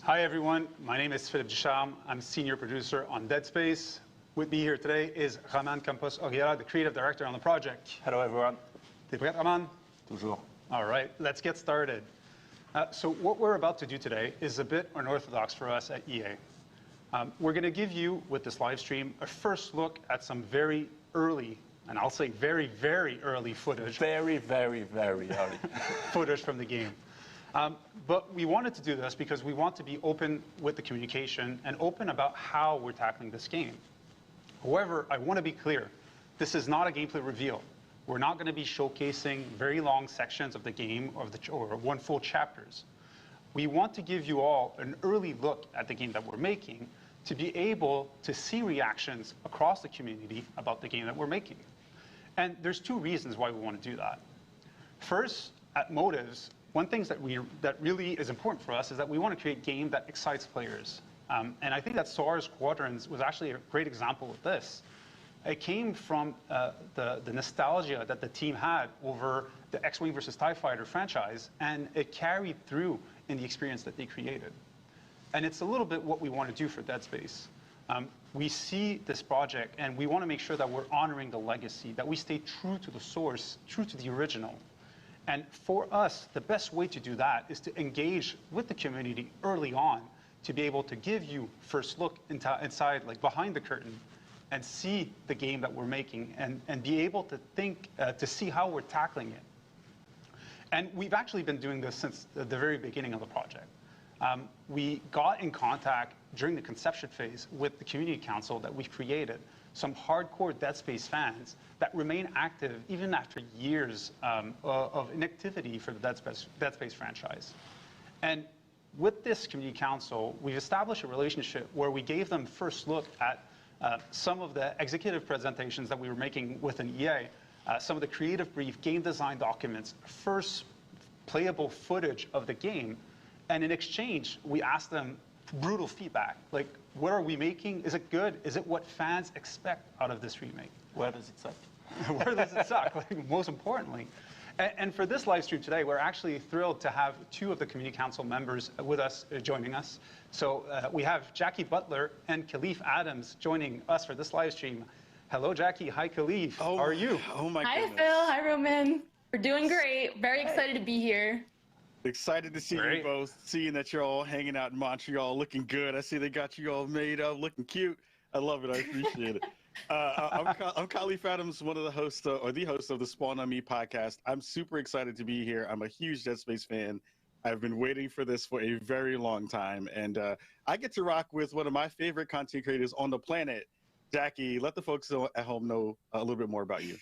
Hi everyone, my name is Philippe Ducharme. I'm senior producer on Dead Space. With me here today is Roman Campos Oguera, the creative director on the project. Hello everyone. T'es prêt, Roman? Toujours. All right, let's get started. So what we're about to do today is a bit unorthodox for us at EA. We're going to give you, with this live stream, a first look at some very early, and I'll say very, very early footage. Very, very, very early. Footage from the game. But we wanted to do this because we want to be open with the communication and open about how we're tackling this game. However, I want to be clear. This is not a gameplay reveal. We're not going to be showcasing very long sections of the game or one full chapters. We want to give you all an early look at the game that we're making to be able to see reactions across the community about the game that we're making. And there's two reasons why we want to do that. First, at Motives, one thing that really is important for us is that we want to create a game that excites players. And I think that SARS Squadrons was actually a great example of this. It came from the nostalgia that the team had over the X-Wing versus TIE Fighter franchise, and it carried through in the experience that they created. And it's a little bit what we want to do for Dead Space. We see this project, and we want to make sure that we're honoring the legacy, that we stay true to the source, true to the original. And for us, the best way to do that is to engage with the community early on to be able to give you first look inside, like behind the curtain, and see the game that we're making and be able to think, to see how we're tackling it. And we've actually been doing this since the very beginning of the project. We got in contact during the conception phase with the community council that we created, some hardcore Dead Space fans that remain active even after years of inactivity for the Dead Space franchise. And with this community council, we've established a relationship where we gave them first look at some of the executive presentations that we were making within EA, some of the creative brief, game design documents, first playable footage of the game. And in exchange, we asked them brutal feedback, like, what are we making? Is it good? Is it what fans expect out of this remake? Where does it suck? Where does it suck, like, most importantly? And for this live stream today, we're actually thrilled to have two of the community council members with us, joining us. So we have Jackie Butler and Khalif Adams joining us for this live stream. Hello, Jackie. Hi, Khalif. Oh, how are you? Oh, my Hi, goodness. Phil. Hi, Roman. We're doing great. Very excited to be here. Excited to see you both, seeing that you're all hanging out in Montreal, looking good. I see they got you all made up, looking cute. I love it. I appreciate it. I'm Khalif Adams, one of the hosts, or the host of the Spawn on Me podcast. I'm super excited to be here. I'm a huge Dead Space fan. I've been waiting for this for a very long time. And I get to rock with one of my favorite content creators on the planet. Jackie, let the folks at home know a little bit more about you.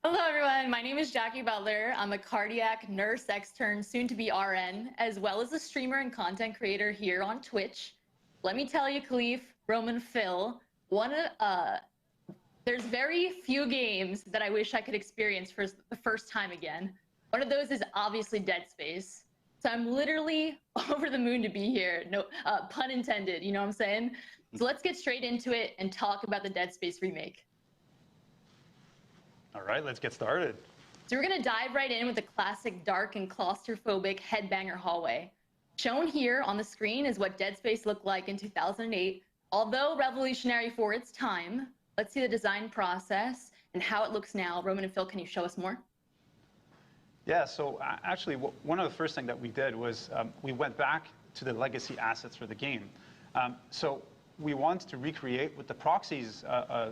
Hello, everyone. My name is Jackie Butler. I'm a cardiac nurse extern, soon to be RN, as well as a streamer and content creator here on Twitch. Let me tell you, Khalif, Roman, Phil, there's very few games that I wish I could experience for the first time again. One of those is obviously Dead Space. So I'm literally over the moon to be here. No pun intended, you know what I'm saying? So let's get straight into it and talk about the Dead Space remake. All right, let's get started. So we're gonna dive right in with the classic dark and claustrophobic headbanger hallway. Shown here on the screen is what Dead Space looked like in 2008. Although revolutionary for its time, let's see the design process and how it looks now. Roman and Phil, can you show us more? Yeah, so actually, one of the first things that we did was we went back to the legacy assets for the game. So we wanted to recreate with the proxies,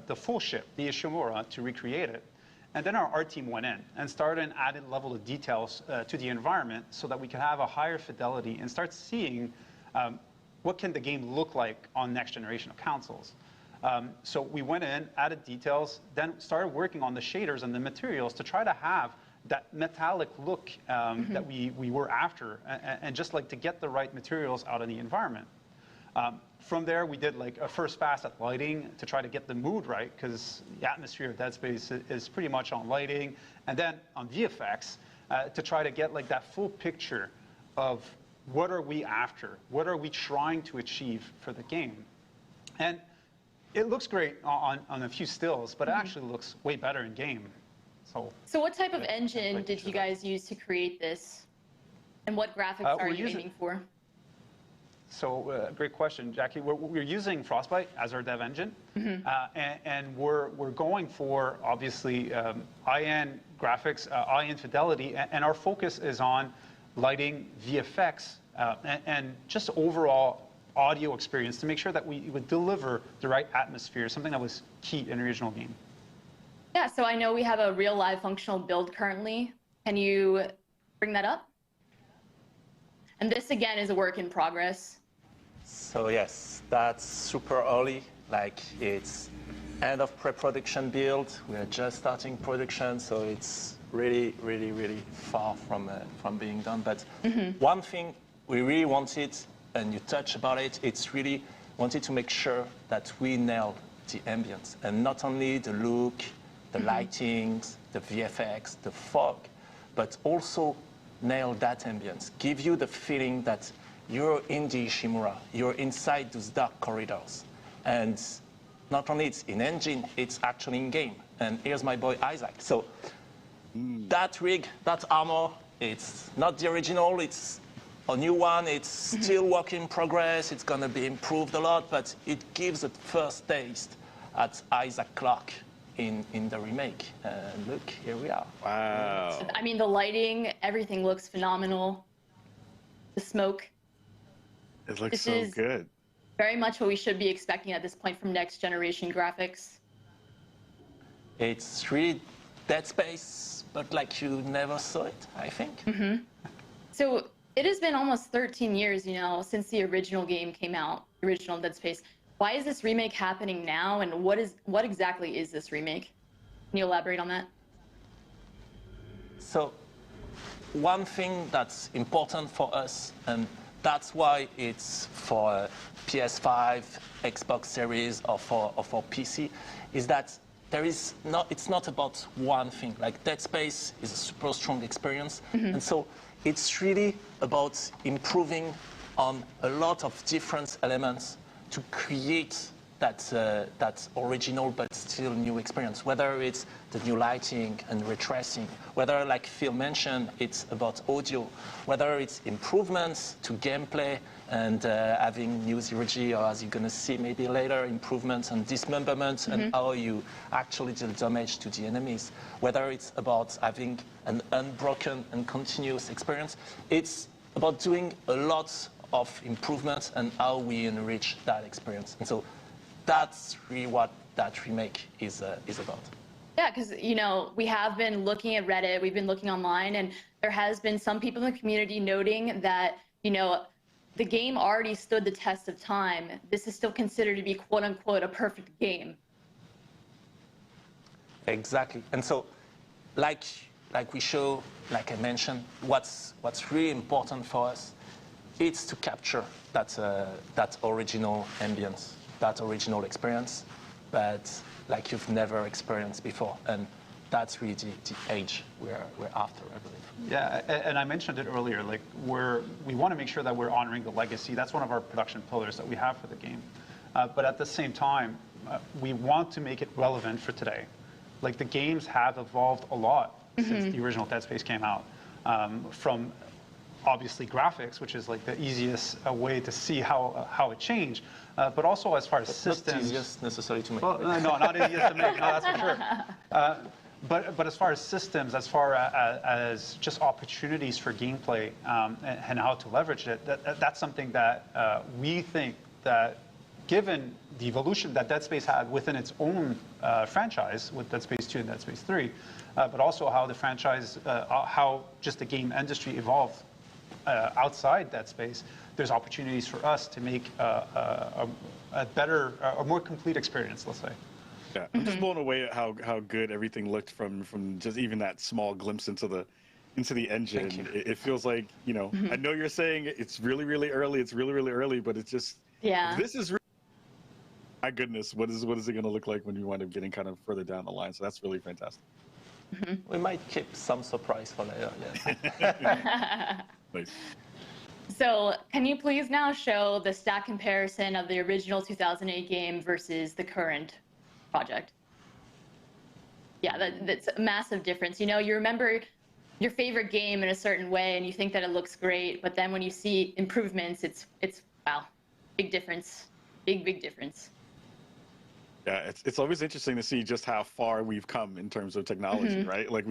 the full ship, the Ishimura, to recreate it. And then our art team went in and started an added level of details to the environment so that we could have a higher fidelity and start seeing what can the game look like on next generation of consoles. So we went in, added details, then started working on the shaders and the materials to try to have that metallic look that we were after, and just like to get the right materials out of the environment. From there, we did like a first pass at lighting to try to get the mood right, because the atmosphere of Dead Space is pretty much on lighting, and then on VFX to try to get like that full picture of what are we after, what are we trying to achieve for the game. And it looks great on a few stills, but it actually looks way better in game. So what type of engine did you guys use to create this? And what graphics are you aiming for? Great question, Jackie. We're using Frostbite as our dev engine, and we're going for obviously high-end graphics, high-end fidelity, and our focus is on lighting, VFX, and just overall audio experience to make sure that we would deliver the right atmosphere, something that was key in the original game. Yeah, so I know we have a real live functional build currently. Can you bring that up? And this again is a work in progress. So yes, that's super early. Like it's end of pre-production build. We are just starting production, so it's really, really, really far from being done. But one thing we really wanted, and you touched about it, it's really wanted to make sure that we nailed the ambience, and not only the look, the lightings, the VFX, the fog, but also nail that ambience. Give you the feeling that you're in the Ishimura, you're inside those dark corridors. And not only it's in engine, it's actually in game. And here's my boy Isaac. So that rig, that armor, it's not the original, it's a new one, it's still work in progress, it's gonna be improved a lot, but it gives a first taste at Isaac Clarke in the remake. And look, here we are. Wow. I mean, the lighting, everything looks phenomenal. The smoke. It looks This so is good. very much what we should be expecting at this point from next generation graphics. It's really Dead Space, but like you never saw it, I think. So it has been almost 13 years, you know, since the original game came out, the original Dead Space. Why is this remake happening now, and what exactly is this remake? Can you elaborate on that? So one thing that's important for us, and that's why it's for PS5, Xbox Series, or for PC, is that it's not about one thing. Like Dead Space is a super strong experience, and so it's really about improving on a lot of different elements to create that original but still new experience, whether it's the new lighting and ray tracing, whether, like Phil mentioned, it's about audio, whether it's improvements to gameplay and having new zero-G, or as you're going to see maybe later, improvements and dismemberment and how you actually deal damage to the enemies, whether it's about having an unbroken and continuous experience. It's about doing a lot of improvements and how we enrich that experience. And so that's really what that remake is about. Yeah, because, you know, we have been looking at Reddit, we've been looking online, and there has been some people in the community noting that, you know, the game already stood the test of time. This is still considered to be, quote unquote, a perfect game. Exactly. And so, like we show, like I mentioned, what's really important for us, it's to capture that original ambience, that original experience, but like you've never experienced before. And that's really the age we're after, I believe. Yeah, and I mentioned it earlier, like we want to make sure that we're honoring the legacy. That's one of our production pillars that we have for the game. But at the same time, we want to make it relevant for today. Like the games have evolved a lot since the original Dead Space came out. From obviously graphics, which is like the easiest way to see how it changed, but also as far as systems. Not easiest necessarily to make. Well, no, not easiest to make. No, that's for sure. But as far as systems, as far as just opportunities for gameplay and how to leverage it, that's something that we think that, given the evolution that Dead Space had within its own franchise with Dead Space 2 and Dead Space 3, but also how the franchise, how just the game industry evolved outside Dead Space, there's opportunities for us to make a better, a more complete experience, let's say. Yeah, I'm just blown away at how good everything looked from just even that small glimpse into the engine. It feels like, you know, I know you're saying it's really, really early. It's really, really early, but it's just, yeah. This is really, my goodness, what is it going to look like when you wind up getting kind of further down the line? So that's really fantastic. We might keep some surprise for later. Yeah. Nice. So can you please now show the stat comparison of the original 2008 game versus the current project? Yeah, that's a massive difference. You know, you remember your favorite game in a certain way and you think that it looks great, but then when you see improvements, it's Wow, big difference. Big difference. Yeah, it's always interesting to see just how far we've come in terms of technology, right? Like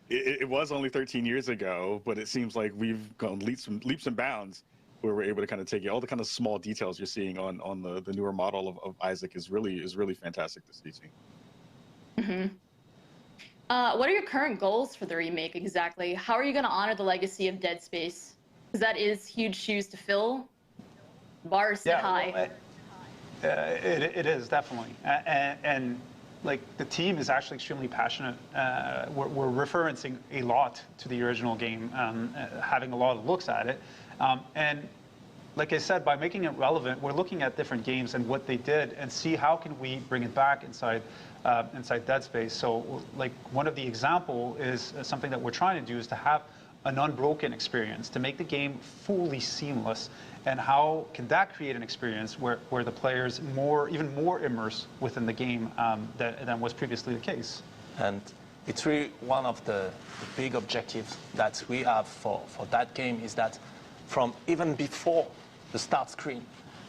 it was only 13 years ago, but it seems like we've gone leaps and bounds where we're able to kind of take all the kind of small details you're seeing on the newer model of Isaac is really fantastic to see. What are your current goals for the remake exactly? How are you going to honor the legacy of Dead Space? Because that is huge shoes to fill. Bar is set high. Well, it is definitely, and like the team is actually extremely passionate. We're referencing a lot to the original game, having a lot of looks at it, and like I said, by making it relevant, we're looking at different games and what they did, and see how can we bring it back inside Dead Space. So, like one of the example is something that we're trying to do is to have an unbroken experience, to make the game fully seamless. And how can that create an experience where the players even more immersed within the game than was previously the case? And it's really one of the big objectives that we have for that game is that from even before the start screen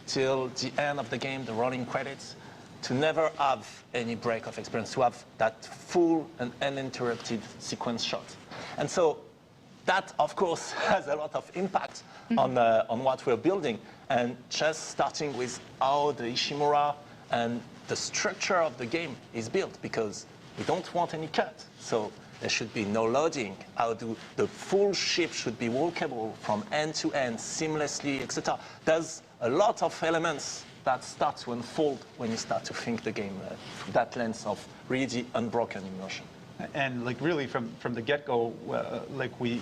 till the end of the game, the rolling credits, to never have any break of experience, to have that full and uninterrupted sequence shot. And so that, of course, has a lot of impact on what we're building. And just starting with how the Ishimura and the structure of the game is built, because we don't want any cut. So there should be no loading. How the full ship should be walkable from end to end, seamlessly, etc. There's a lot of elements that start to unfold when you start to think the game through that lens of really unbroken immersion. And like really from the get-go, like we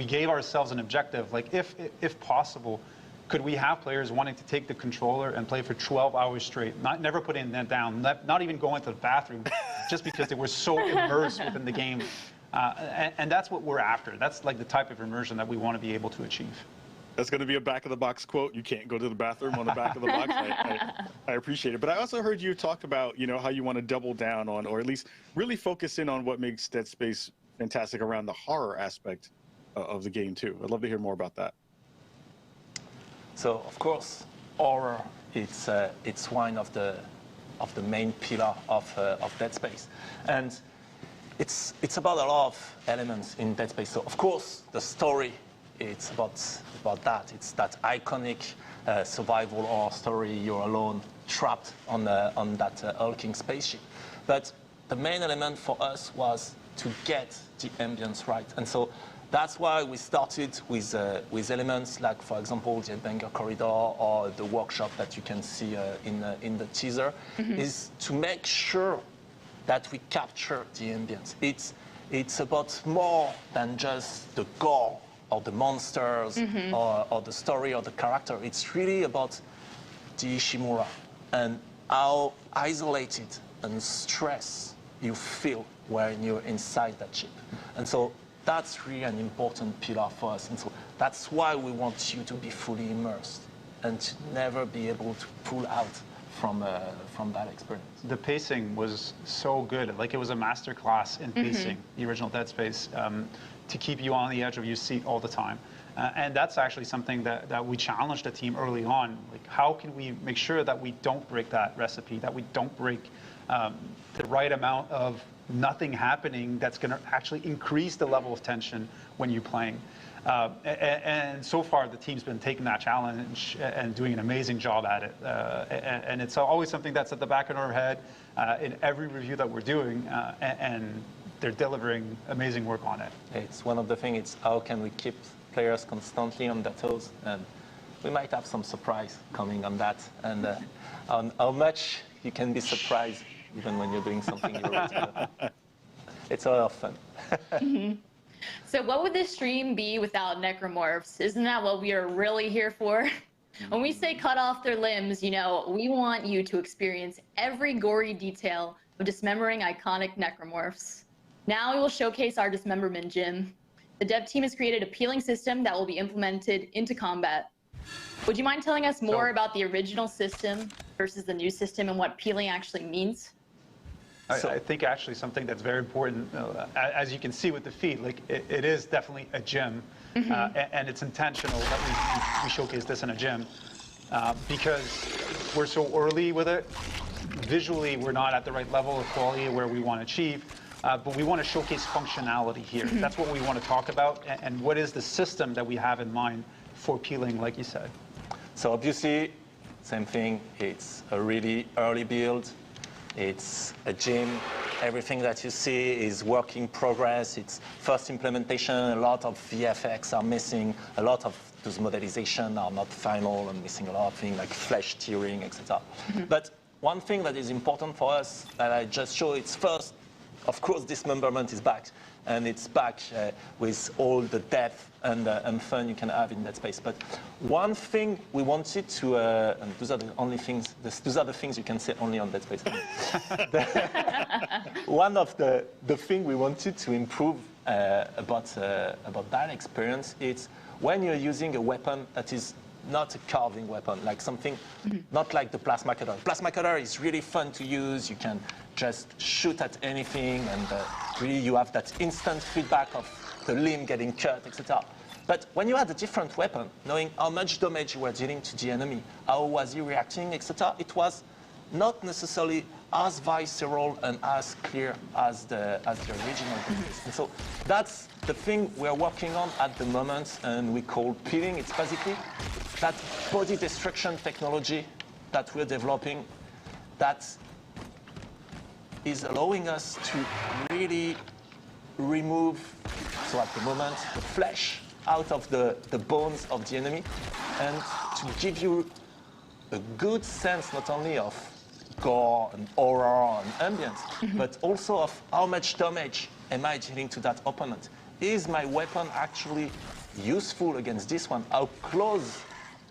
gave ourselves an objective. Like if possible, could we have players wanting to take the controller and play for 12 hours straight, never putting them down, not even going to the bathroom, just because they were so immersed within the game. And that's what we're after. That's like the type of immersion that we want to be able to achieve. That's going to be a back-of-the-box quote. You can't go to the bathroom on the back of the box. I appreciate it. But I also heard you talk about, how you want to double down on, or at least really focus in on what makes Dead Space fantastic around the horror aspect of the game, too. I'd love to hear more about that. So, of course, horror, it's one of the main pillar of Dead Space. And it's about a lot of elements in Dead Space. So, of course, the story, it's about that. It's that iconic survival horror story. You're alone, trapped on that hulking spaceship. But the main element for us was to get the ambience right. And so that's why we started with elements like, for example, the Headbanger Corridor or the workshop that you can see in the teaser, is to make sure that we capture the ambience. It's about more than just the gore or the monsters or the story or the character. It's really about the Ishimura and how isolated and stressed you feel when you're inside that ship. And so that's really an important pillar for us. And so that's why we want you to be fully immersed and to never be able to pull out from that experience. The pacing was so good. Like it was a master class in pacing, the original Dead Space, to keep you on the edge of your seat all the time. And that's actually something that we challenged the team early on. Like, how can we make sure that we don't break that recipe, that we don't break the right amount of nothing happening that's going to actually increase the level of tension when you're playing. And so far, the team's been taking that challenge and doing an amazing job at it. And it's always something that's at the back of our head in every review that we're doing, and they're delivering amazing work on it. It's one of the things, it's how can we keep players constantly on their toes, and we might have some surprise coming on that, and on how much you can be surprised even when you're doing something you wrote together. It's a lot of fun. So what would this stream be without necromorphs? Isn't that what we are really here for? When we say cut off their limbs, we want you to experience every gory detail of dismembering iconic necromorphs. Now we will showcase our dismemberment gym. The dev team has created a peeling system that will be implemented into combat. Would you mind telling us more about the original system versus the new system and what peeling actually means? I think actually something that's very important, as you can see with the feed, like it is definitely a gym, and it's intentional that we showcase this in a gym. because we're so early with it. Visually, we're not at the right level of quality where we want to achieve, but we want to showcase functionality here. That's what we want to talk about, and what is the system that we have in mind for peeling, like you said. So obviously, same thing, it's a really early build. It's a gym. Everything that you see is work in progress. It's first implementation. A lot of VFX are missing. A lot of those modelizations are not final and missing a lot of things like flesh tearing, etc. But one thing that is important for us that I just showed, it's first, of course, dismemberment is back. And it's back with all the depth and fun you can have in Dead Space. But one thing we wanted to, and those are the only things, those are the things you can say only on Dead Space. One of the thing we wanted to improve about that experience is when you're using a weapon that is not a carving weapon, like something, not like the plasma cutter. Plasma cutter is really fun to use. You can just shoot at anything, and really you have that instant feedback of the limb getting cut, etc. But when you had a different weapon, knowing how much damage you were dealing to the enemy, how was he reacting, etc., it was not necessarily as visceral and as clear as the original. And so that's the thing we're working on at the moment, and we call peeling. It's basically that body destruction technology that we're developing that is allowing us to really remove, so at the moment, the flesh out of the bones of the enemy, and to give you a good sense not only of gore and horror and ambience, but also of how much damage am I dealing to that opponent. Is my weapon actually useful against this one? How close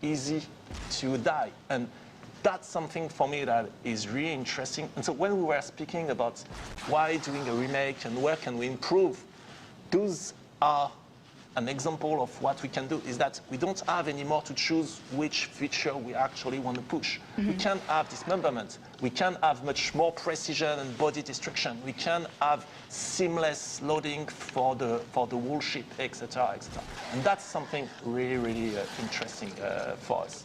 is he to die? And that's something for me that is really interesting. And so when we were speaking about why doing a remake and where can we improve, those are an example of what we can do, is that we don't have anymore to choose which feature we actually want to push. We can have dismemberment. We can have much more precision and body destruction. We can have seamless loading for the whole ship, etc., etc. And that's something really, really interesting for us.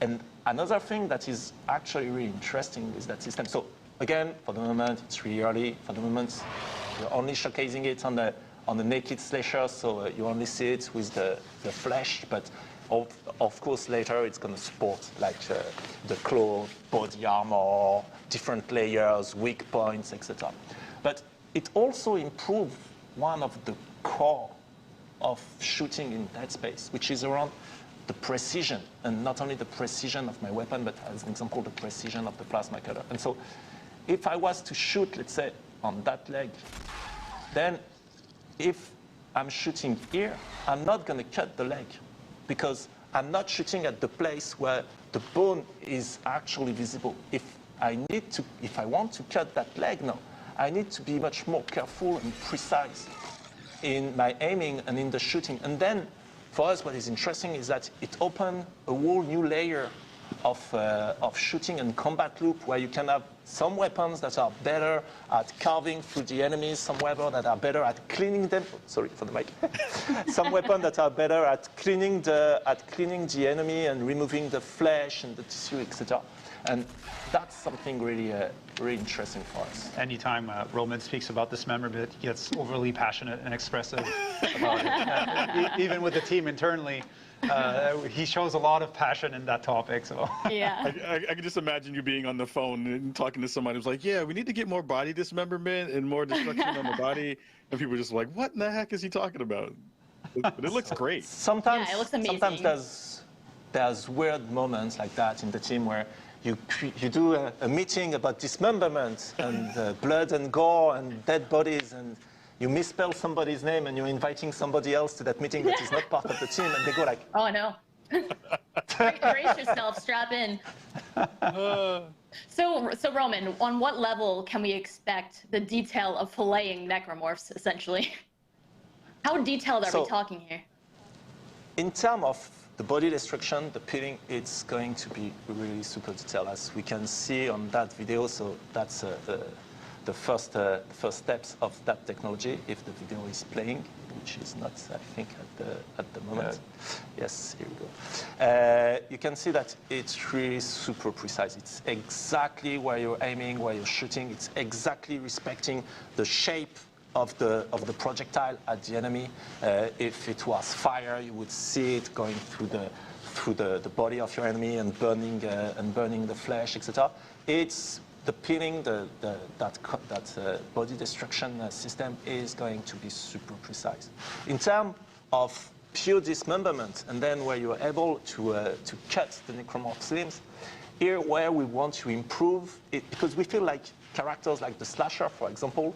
And another thing that is actually really interesting is that system. So again, for the moment, it's really early. For the moment, we're only showcasing it on the naked slasher, so you only see it with the flesh, but of course later it's going to support like the claw, body armor, different layers, weak points, etc. But it also improves one of the core of shooting in Dead Space, which is around the precision, and not only the precision of my weapon, but as an example, the precision of the plasma cutter. And so if I was to shoot, let's say, on that leg, then if I'm shooting here, I'm not going to cut the leg because I'm not shooting at the place where the bone is actually visible. If I want to cut that leg now, I need to be much more careful and precise in my aiming and in the shooting. And then for us, what is interesting is that it opens a whole new layer of shooting and combat loop where you can have some weapons that are better at carving through the enemies, some weapons that are better at cleaning them. Sorry for the mic. Some weapons that are better at cleaning the enemy and removing the flesh and the tissue, etc. And that's something really, really interesting for us. Anytime Roman speaks about dismemberment, he gets overly passionate and expressive about it. Even with the team internally, he shows a lot of passion in that topic. So Yeah. I can just imagine you being on the phone and talking to somebody who's like, yeah, we need to get more body dismemberment and more destruction on the body. And people are just like, what in the heck is he talking about? But it looks great. Sometimes, Yeah, it looks amazing. sometimes there's weird moments like that in the team where you do a meeting about dismemberment and blood and gore and dead bodies, and you misspell somebody's name and you're inviting somebody else to that meeting that is not part of the team, and they go like, Oh, no. Brace yourself, strap in. So Roman, on what level can we expect the detail of filleting necromorphs, essentially? How detailed are we talking here? in terms of the body destruction, the peeling, it's going to be really super detailed, as we can see on that video. So that's the first steps of that technology, if the video is playing. which is not, I think, at the moment. Yes, here we go. You can see that it's really super precise. It's exactly where you're aiming, where you're shooting. It's exactly respecting the shape of the projectile at the enemy. If it was fire, you would see it going through the body of your enemy and burning the flesh, etc. It's the peeling, that body destruction system is going to be super precise. In terms of pure dismemberment, and then where you're able to cut the necromorph's limbs, here where we want to improve it, because we feel like characters like the slasher, for example,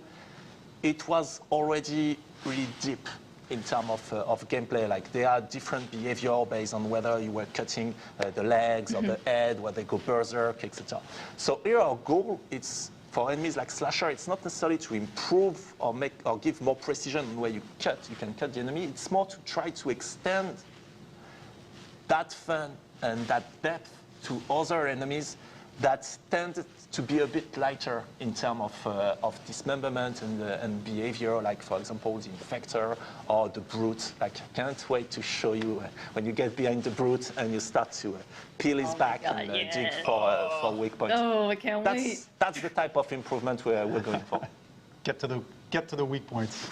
it was already really deep in terms of gameplay. Like there are different behavior based on whether you were cutting the legs or the head, where they go berserk, etc. So here our goal, it's for enemies like slasher, it's not necessarily to improve or give more precision where you can cut the enemy. It's more to try to extend that fun and that depth to other enemies that tend to be a bit lighter in terms of dismemberment and behavior, like for example the infector or the brute. Like I can't wait to show you when you get behind the brute and you start to peel his back and dig for weak points. Oh, I can't wait. That's the type of improvement we're going for. Get to the weak points.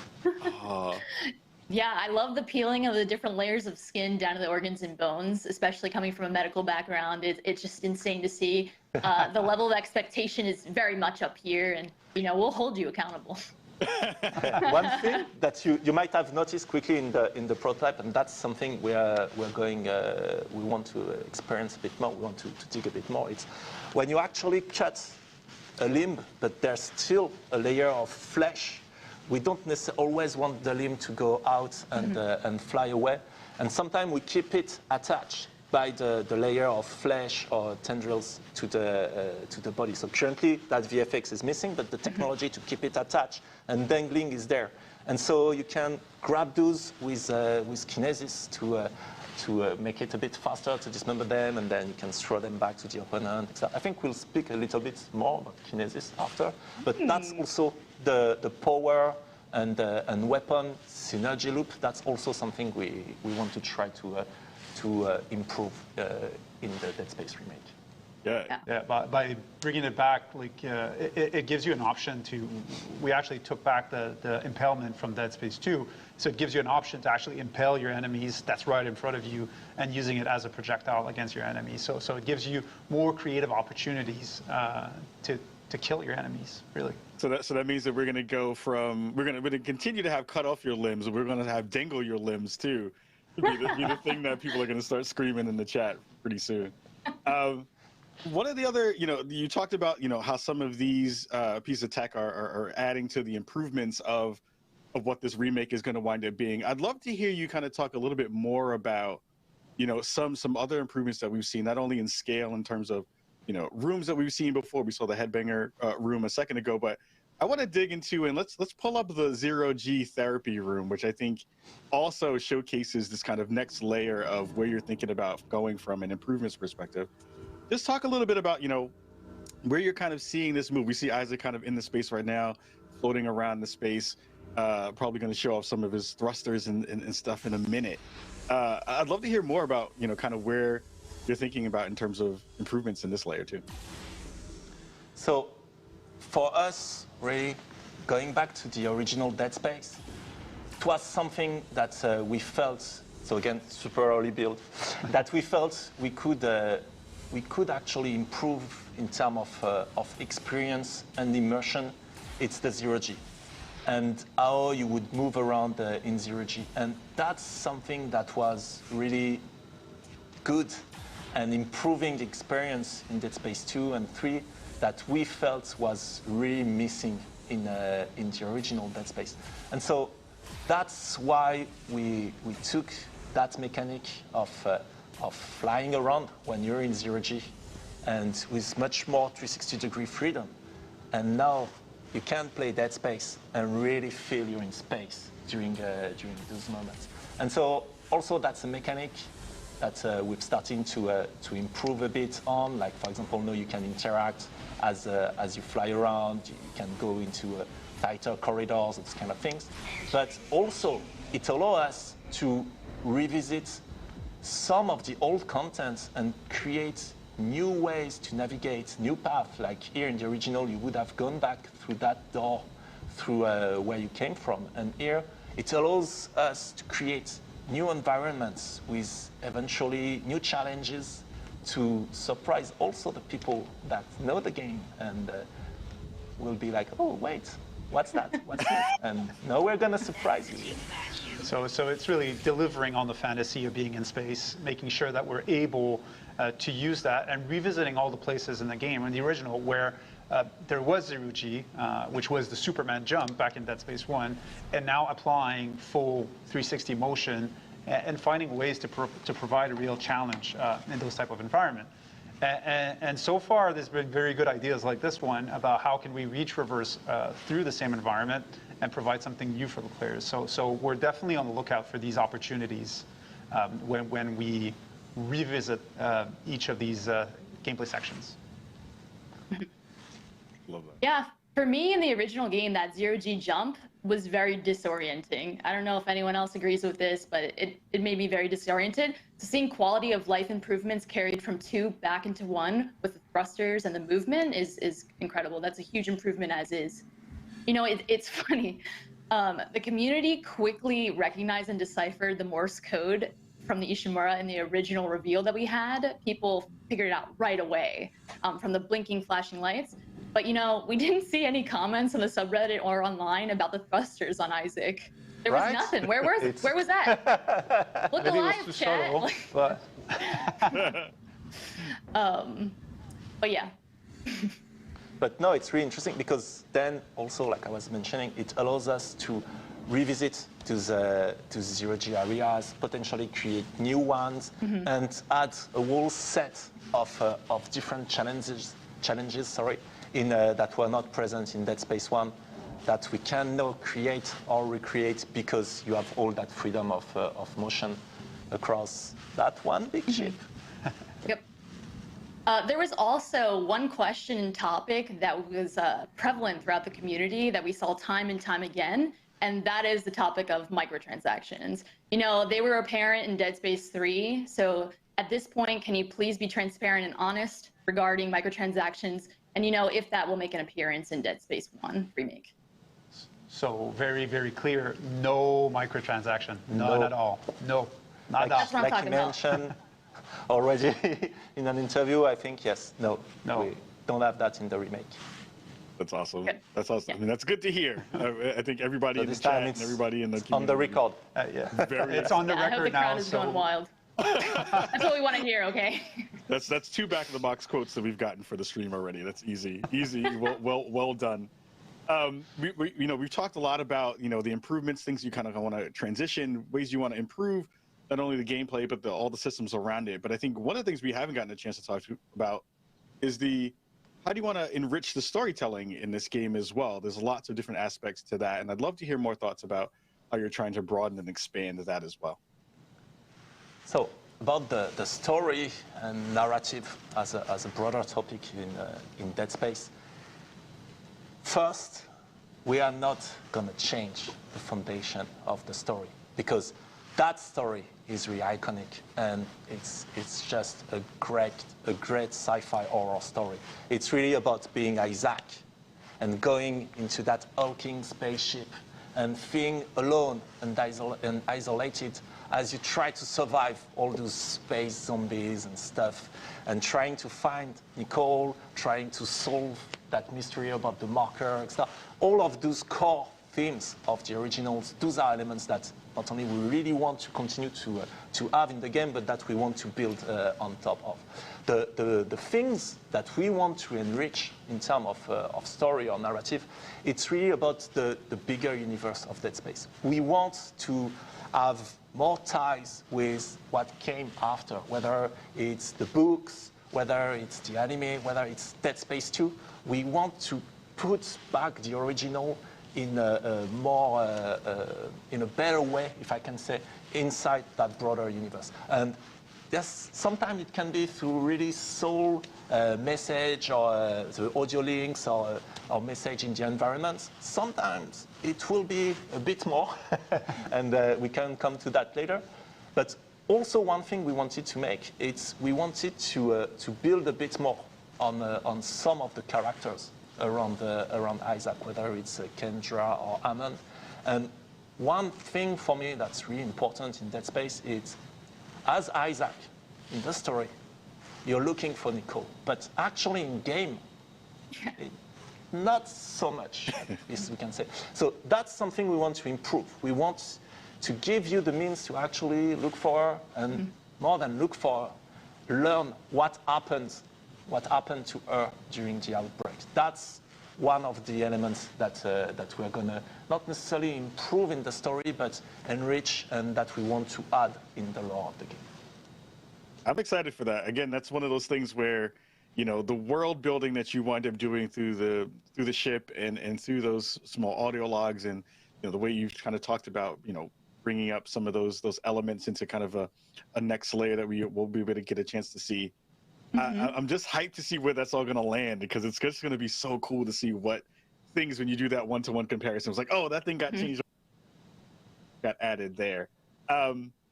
Yeah, I love the peeling of the different layers of skin down to the organs and bones, especially coming from a medical background. It's just insane to see. The level of expectation is very much up here, and we'll hold you accountable. One thing that you might have noticed quickly in the prototype, and that's something we want to experience a bit more. We want to dig a bit more. It's when you actually cut a limb, but there's still a layer of flesh. We don't necessarily always want the limb to go out and fly away. And sometimes we keep it attached by the layer of flesh or tendrils to the body. So currently that VFX is missing, but the technology to keep it attached and dangling is there. And so you can grab those with kinesis to make it a bit faster to dismember them, and then you can throw them back to the opponent. I think we'll speak a little bit more about kinesis after, but that's also the power and weapon synergy loop. That's also something we want to try to improve in the Dead Space remake. Yeah. By bringing it back, like it gives you an option to. We actually took back the impalement from Dead Space 2, so it gives you an option to actually impale your enemies that's right in front of you and using it as a projectile against your enemies. So it gives you more creative opportunities to kill your enemies, really. So that means that we're going to go from we're going to continue to have cut off your limbs, and we're going to have dangle your limbs too. Be the thing that people are going to start screaming in the chat pretty soon. One of the other, you talked about, how some of these pieces of tech are adding to the improvements of what this remake is going to wind up being. I'd love to hear you kind of talk a little bit more about, some other improvements that we've seen, not only in scale in terms of, rooms that we've seen before. We saw the headbanger room a second ago, but I want to dig into, and let's pull up the 0G therapy room, which I think also showcases this kind of next layer of where you're thinking about going from an improvements perspective. Just talk a little bit about, where you're kind of seeing this move. We see Isaac kind of in the space right now, floating around the space, probably going to show off some of his thrusters and stuff in a minute. I'd love to hear more about, kind of where you're thinking about in terms of improvements in this layer too. So for us, really, going back to the original Dead Space, it was something that we felt, so again, super early build, that we felt we could actually improve in terms of experience and immersion. It's the 0G and how you would move around in 0G. And that's something that was really good and improving the experience in Dead Space 2 and 3 that we felt was really missing in the original Dead Space. And so that's why we took that mechanic of flying around when you're in 0G and with much more 360-degree freedom. And now you can play Dead Space and really feel you're in space during those moments. And so also that's a mechanic that we're starting to improve a bit on. Like, for example, now you can interact as you fly around. You can go into tighter corridors, those kind of things. But also, it allows us to revisit some of the old content and create new ways to navigate, new paths. Like here in the original, you would have gone back through that door, through where you came from. And here, it allows us to create new environments with eventually new challenges to surprise also the people that know the game and will be like, oh, wait, what's that? What's that? And now we're going to surprise you. So it's really delivering on the fantasy of being in space, making sure that we're able to use that and revisiting all the places in the game in the original where there was zero G, which was the Superman jump back in Dead Space 1, and now applying full 360 motion and finding ways to provide a real challenge in those type of environment. And so far, there's been very good ideas like this one about how can we reach reverse through the same environment and provide something new for the players. So we're definitely on the lookout for these opportunities when we revisit each of these gameplay sections. Love that. Yeah, for me in the original game, that zero-G jump was very disorienting. I don't know if anyone else agrees with this, but it made me very disoriented. So seeing quality of life improvements carried from 2 back into 1 with the thrusters and the movement is incredible. That's a huge improvement as is. You know, it's funny. The community quickly recognized and deciphered the Morse code from the Ishimura in the original reveal that we had. People figured it out right away from the blinking, flashing lights. But, you know, we didn't see any comments on the subreddit or online about the thrusters on Isaac. There was nothing. Where was that? Look alive, chat. But yeah. But no, it's really interesting because then also, like I was mentioning, it allows us to revisit to the zero-G areas, potentially create new ones, and add a whole set of different challenges, that were not present in Dead Space 1, that we can now create or recreate because you have all that freedom of motion across that one big ship. Yep. There was also one question and topic that was prevalent throughout the community that we saw time and time again, and that is the topic of microtransactions. You know, they were apparent in Dead Space 3, so at this point, can you please be transparent and honest regarding microtransactions, and you know, if that will make an appearance in Dead Space 1 Remake? so very, very clear, no microtransaction, none at all. No, not That's what I'm like talking you about. mentioned already in an interview, I think, yes, no, we don't have that in the remake. That's awesome. Good. That's awesome. Yeah. I mean, that's good to hear. I think everybody So in the this time chat and it's everybody in the community. on the record. Yeah, Very it's on the I hope record the crowd now. is going wild. That's what we want to hear, okay? That's 2 back of the box quotes that we've gotten for the stream already. That's easy. Well done. We've talked a lot about, the improvements, things you kind of want to transition, ways you want to improve, not only the gameplay, but all the systems around it. But I think one of the things we haven't gotten a chance to talk about is how do you want to enrich the storytelling in this game as well? There's lots of different aspects to that, and I'd love to hear more thoughts about how you're trying to broaden and expand that as well. So about the story and narrative as a broader topic in Dead Space. First, we are not going to change the foundation of the story because that story is really iconic and it's just a great sci-fi horror story. It's really about being Isaac and going into that hulking spaceship and feeling alone and isolated as you try to survive all those space zombies and stuff, and trying to find Nicole, trying to solve that mystery about the marker and stuff. All of those core themes of the originals, those are elements that not only we really want to continue to have in the game, but that we want to build on top of. The things that we want to enrich in terms of story or narrative, it's really about the bigger universe of Dead Space. We want to have more ties with what came after, whether it's the books, whether it's the anime, whether it's Dead Space 2. We want to put back the original in a better way, if I can say, inside that broader universe. And yes, sometimes it can be through really soul message or the audio links or or message in the environment. Sometimes it will be a bit more, and we can come to that later. But also one thing we wanted to make, we wanted to build a bit more on some of the characters around Isaac, whether it's Kendra or Hammond. And one thing for me that's really important in Dead Space is, as Isaac in the story, you're looking for Nicole, but actually in game, not so much, as we can say. So that's something we want to improve. We want to give you the means to actually look for her, and more than look for her, learn what happened to her during the outbreak. That's one of the elements that we're going to not necessarily improve in the story, but enrich, and that we want to add in the lore of the game. I'm excited for that. Again, that's one of those things where, you know, the world building that you wind up doing through the ship and through those small audio logs, and you know the way you've kind of talked about, you know, bringing up some of those elements into kind of a next layer that we'll be able to get a chance to see. I'm just hyped to see where that's all going to land, because it's just going to be so cool to see what things, when you do that one-to-one comparison, it's like, oh, that thing got changed, got added there.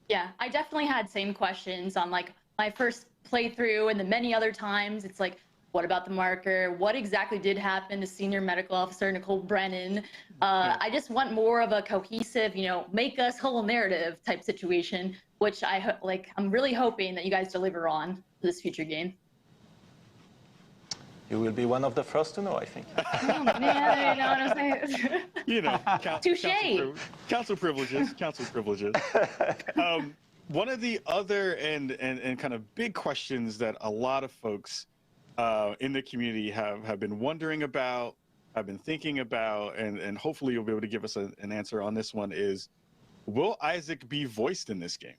Yeah, I definitely had same questions on like my first playthrough and the many other times. It's like, what about the marker? What exactly did happen to Senior Medical Officer Nicole Brennan? I just want more of a cohesive, you know, make us whole narrative type situation, which I'm really hoping that you guys deliver on for this future game. You will be one of the first to know, I think. Oh, man, you know what I'm saying? You know, Touché. Council privileges. One of the other and kind of big questions that a lot of folks in the community have been wondering about, have been thinking about, and hopefully you'll be able to give us an answer on this one is, will Isaac be voiced in this game?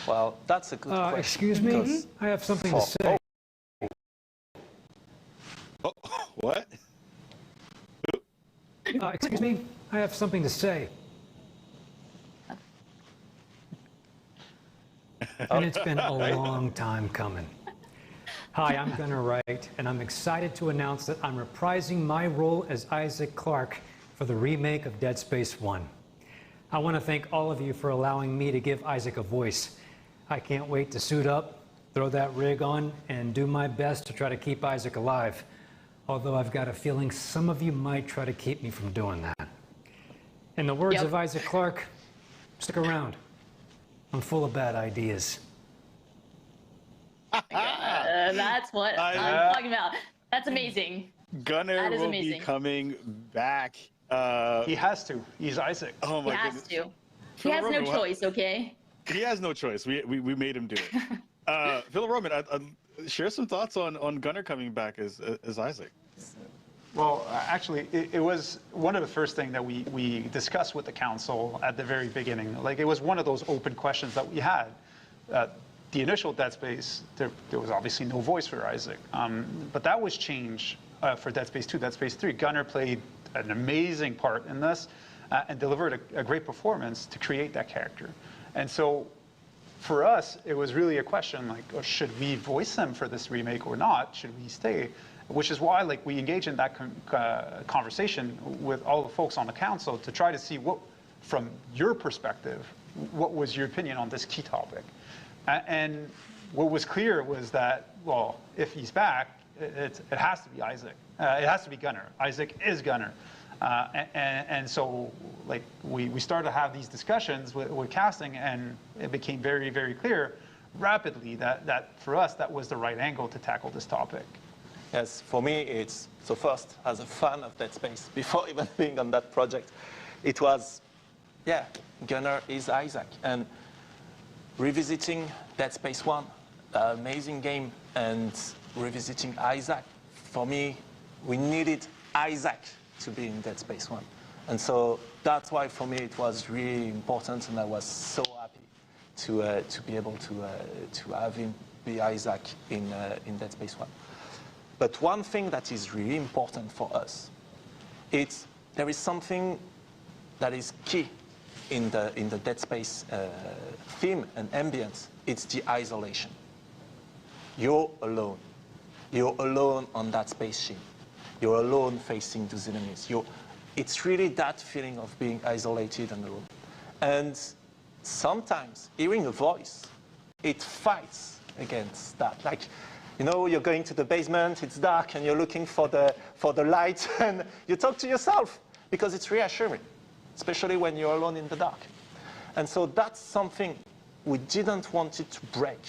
Well, that's a good question. Excuse me, I have something to say. Oh, what? Excuse me, I have something to say. And it's been a long time coming. Hi, I'm Gunnar Wright, and I'm excited to announce that I'm reprising my role as Isaac Clarke for the remake of Dead Space 1. I want to thank all of you for allowing me to give Isaac a voice. I can't wait to suit up, throw that rig on, and do my best to try to keep Isaac alive. Although I've got a feeling some of you might try to keep me from doing that. In the words of Isaac Clarke, stick around. I'm full of bad ideas. That's what I'm talking about. That's amazing. Gunnar will be coming back. He has to. He's Isaac. Oh my goodness. He has to. He has no choice, okay? He has no choice. We made him do it. Phil Roman, share some thoughts on Gunnar coming back as Isaac. Well, actually, it was one of the first things that we discussed with the council at the very beginning. Like, it was one of those open questions that we had. The initial Dead Space, there was obviously no voice for Isaac. But that was changed for Dead Space 2, Dead Space 3. Gunnar played an amazing part in this and delivered a great performance to create that character. And so for us, it was really a question like, oh, should we voice him for this remake or not? Should we stay? Which is why we engage in that conversation with all the folks on the council to try to see what, from your perspective, what was your opinion on this key topic? And what was clear was that, well, if he's back, it has to be Isaac. It has to be Gunnar. Isaac is Gunnar. And so we started to have these discussions with casting, and it became very, very clear rapidly that for us, that was the right angle to tackle this topic. Yes, for me, it's, so first, as a fan of Dead Space, before even being on that project, it was, yeah, Gunnar is Isaac. And revisiting Dead Space 1, an amazing game, and revisiting Isaac, for me, we needed Isaac to be in Dead Space 1. And so that's why, for me, it was really important, and I was so happy to be able to have him be Isaac in Dead Space 1. But one thing that is really important for us, there is something that is key in the Dead Space theme and ambience. It's the isolation. You're alone. You're alone on that spaceship. You're alone facing those enemies. It's really that feeling of being isolated and alone. And sometimes hearing a voice, it fights against that. Like, you know, you're going to the basement, it's dark, and you're looking for the light, and you talk to yourself because it's reassuring, especially when you're alone in the dark. And so that's something we didn't want it to break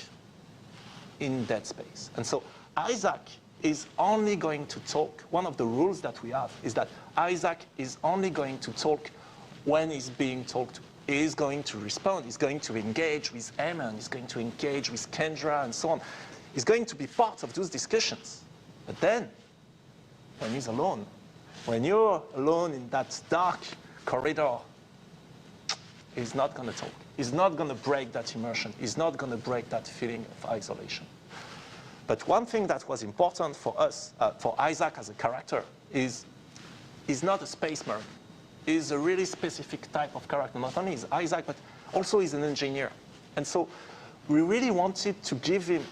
in Dead Space. And so Isaac is only going to talk. One of the rules that we have is that Isaac is only going to talk when he's being talked to. He is going to respond. He's going to engage with Eamon. He's going to engage with Kendra and so on. He's going to be part of those discussions. But then, when he's alone, when you're alone in that dark corridor, he's not going to talk. He's not going to break that immersion. He's not going to break that feeling of isolation. But one thing that was important for us, for Isaac as a character, is he's not a space marine. He's a really specific type of character. Not only is Isaac, but also he's an engineer. And so we really wanted to give him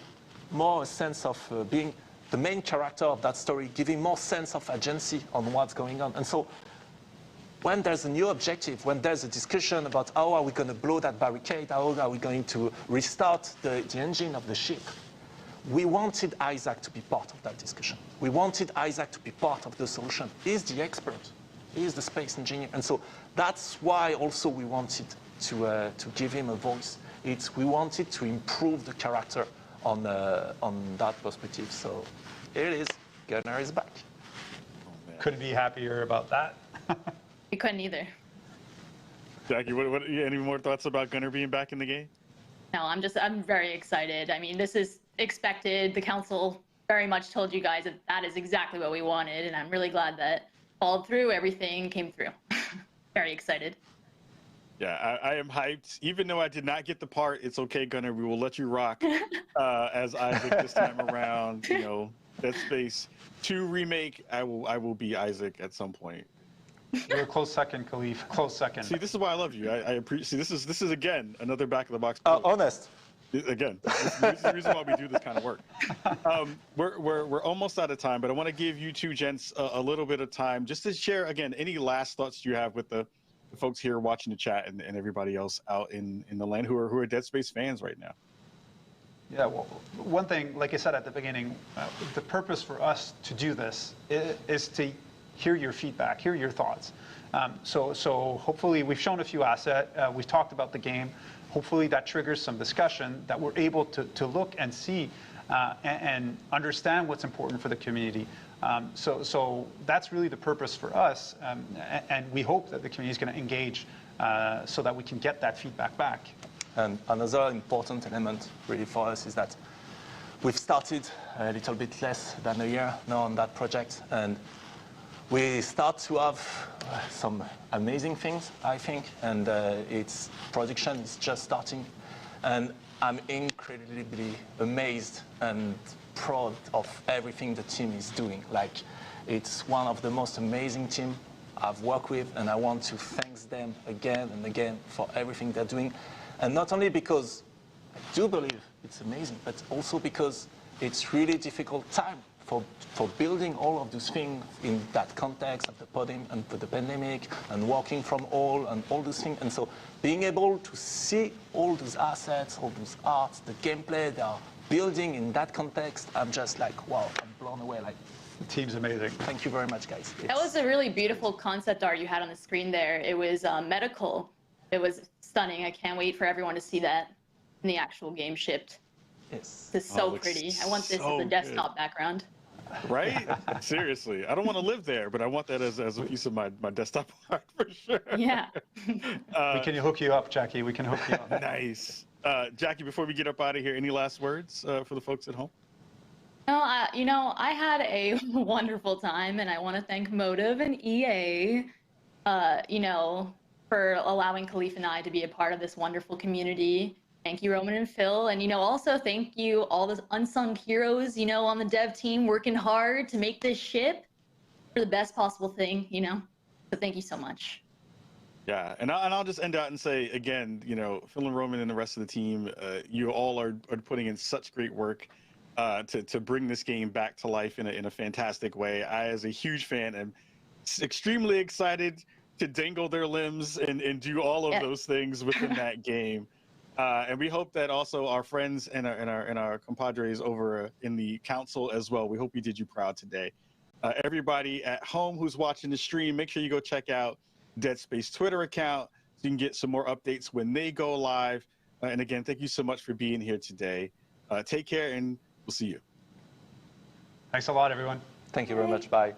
more a sense of being the main character of that story, giving more sense of agency on what's going on. And so when there's a new objective, when there's a discussion about how are we going to blow that barricade, how are we going to restart the engine of the ship, we wanted Isaac to be part of that discussion. We wanted Isaac to be part of the solution. He's the expert. He's the space engineer. And so that's why also we wanted to give him a voice. We wanted to improve the character on that perspective. So here it is. Gunnar is back. Couldn't be happier about that. We couldn't either. Jackie, any more thoughts about Gunnar being back in the game? No, I'm very excited. I mean, this is expected. The council very much told you guys that that is exactly what we wanted, and I'm really glad that followed through. Everything came through. Very excited. Yeah, I am hyped. Even though I did not get the part, it's okay, Gunnar. We will let you rock as Isaac this time around. You know, Dead Space 2 remake. I will be Isaac at some point. You're a close second, Khalif. Close second. See, this is why I love you. I appreciate. See, this is again another back of the box. Honest. Again, this is the reason why we do this kind of work. We're almost out of time, but I want to give you two gents a little bit of time just to share again any last thoughts you have with the folks here watching the chat and everybody else out in the land who are Dead Space fans right now. Yeah, well, one thing, like I said at the beginning, the purpose for us to do this is to hear your feedback, hear your thoughts. So hopefully we've shown a few assets, we've talked about the game. Hopefully that triggers some discussion that we're able to look and see and understand what's important for the community. So that's really the purpose for us, and we hope that the community is going to engage so that we can get that feedback back. And another important element really for us is that we've started a little bit less than a year now on that project, and we start to have some amazing things, I think, and its production is just starting. And I'm incredibly amazed and proud of everything the team is doing. Like, it's one of the most amazing teams I've worked with, and I want to thank them again and again for everything they're doing. And not only because I do believe it's amazing, but also because it's really difficult time for building all of those things in that context of the podium and the pandemic and working from all and all those things. And so being able to see all those assets, all those arts, the gameplay they are building in that context, I'm just like, wow, I'm blown away. Like, The team's amazing. Thank you very much, guys. That was a really beautiful concept art you had on the screen there. It was medical. It was stunning. I can't wait for everyone to see that in the actual game shipped. Yes. This is so pretty. I want this as a desktop background. Right? Seriously. I don't want to live there, but I want that as a piece of my desktop art for sure. Yeah. We can hook you up, Jackie. We can hook you up. Nice. Jackie, before we get up out of here, any last words for the folks at home? No, I had a wonderful time, and I want to thank Motive and EA, for allowing Khalif and I to be a part of this wonderful community. Thank you, Roman and Phil. And, also thank you, all those unsung heroes, on the dev team working hard to make this ship for the best possible thing, So thank you so much. Yeah, and I'll just end out and say, again, Phil and Roman and the rest of the team, you all are putting in such great work. to bring this game back to life in a fantastic way. I, as a huge fan, am extremely excited to dangle their limbs and do all of those things within that game. And we hope that also our friends and our compadres over in the council as well. We hope we did you proud today. Everybody at home who's watching the stream, make sure you go check out Dead Space Twitter account so you can get some more updates when they go live. And again, thank you so much for being here today. Take care, and we'll see you. Thanks a lot, everyone. Thank you very much. Bye.